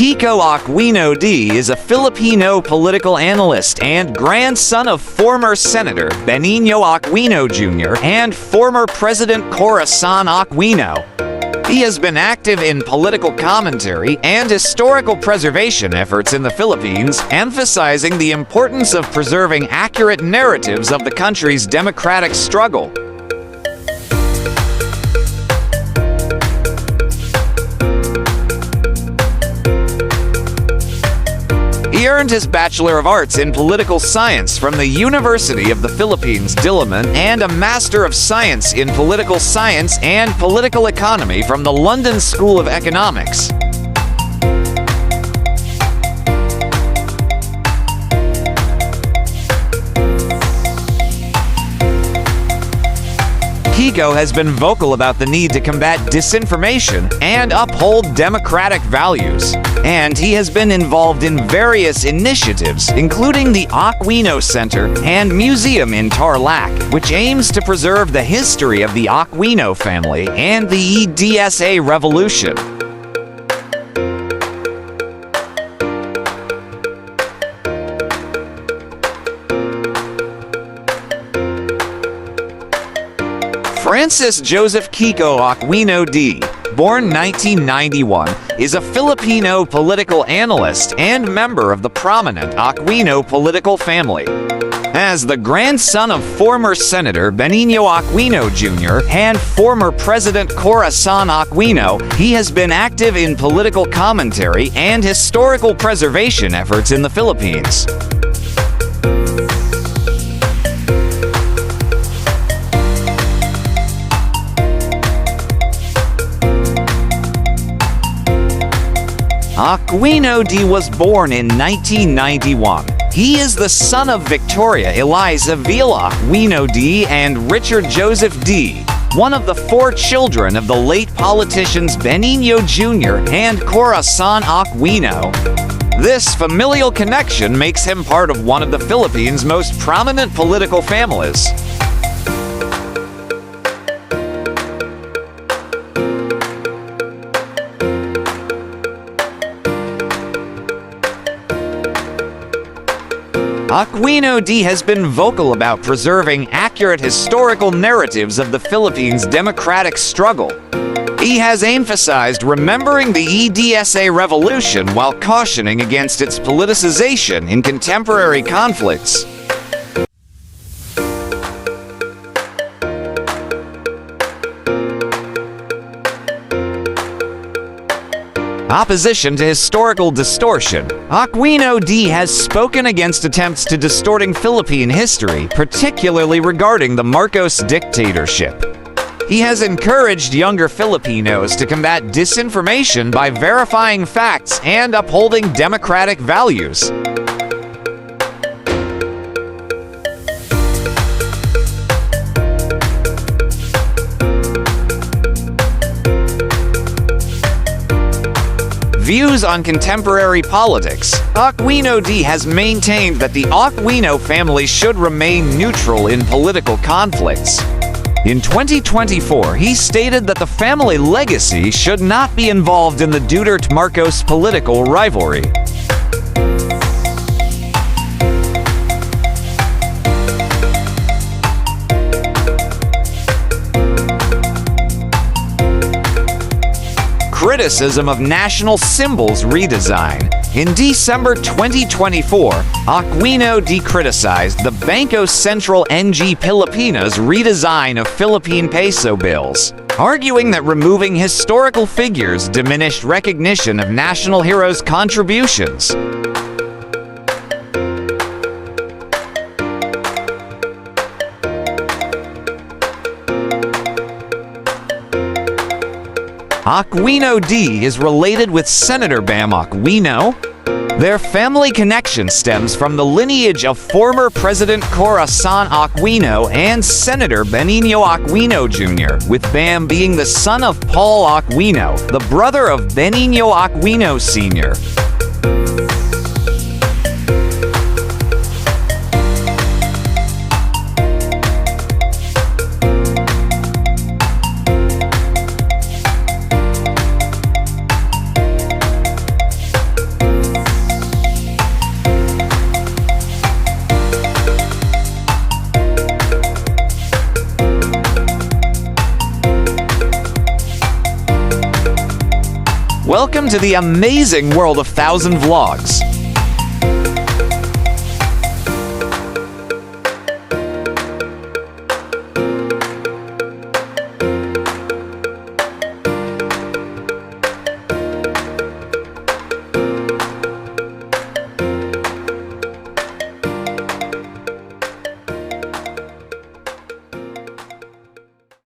Kiko Aquino-Dee is a Filipino political analyst and grandson of former Senator Benigno Aquino Jr. and former President Corazon Aquino. He has been active in political commentary and historical preservation efforts in the Philippines, emphasizing the importance of preserving accurate narratives of the country's democratic struggle. He earned his Bachelor of Arts in Political Science from the University of the Philippines, Diliman, and a Master of Science in Political Science and Political Economy from the London School of Economics. Kiko has been vocal about the need to combat disinformation and uphold democratic values, and he has been involved in various initiatives, including the Aquino Center and Museum in Tarlac, which aims to preserve the history of the Aquino family and the EDSA revolution. Francis Joseph Kiko Aquino-Dee, born 1991, is a Filipino political analyst and member of the prominent Aquino political family. As the grandson of former Senator Benigno Aquino Jr. and former President Corazon Aquino, he has been active in political commentary and historical preservation efforts in the Philippines. Aquino-Dee was born in 1991. He is the son of Victoria Eliza Villa Aquino-Dee and Richard Joseph Dee, one of the 4 children of the late politicians Benigno Jr. and Corazon Aquino. This familial connection makes him part of one of the Philippines' most prominent political families. Aquino-Dee has been vocal about preserving accurate historical narratives of the Philippines' democratic struggle. He has emphasized remembering the EDSA revolution while cautioning against its politicization in contemporary conflicts. Opposition to historical distortion. Aquino-Dee has spoken against attempts to distorting Philippine history, particularly regarding the Marcos dictatorship. He has encouraged younger Filipinos to combat disinformation by verifying facts and upholding democratic values. Views on contemporary politics. Aquino-Dee has maintained that the Aquino family should remain neutral in political conflicts. In 2024, he stated that the family legacy should not be involved in the Duterte-Marcos political rivalry. Criticism of national symbols redesign. In December 2024, Aquino-Dee criticized the Bangko Sentral NG Pilipinas redesign of Philippine peso bills, arguing that removing historical figures diminished recognition of national heroes' contributions. Aquino-Dee is related with Senator Bam Aquino. Their family connection stems from the lineage of former President Corazon Aquino and Senator Benigno Aquino Jr., with Bam being the son of Paul Aquino, the brother of Benigno Aquino Sr. Welcome to the amazing world of 1000 Vlogs.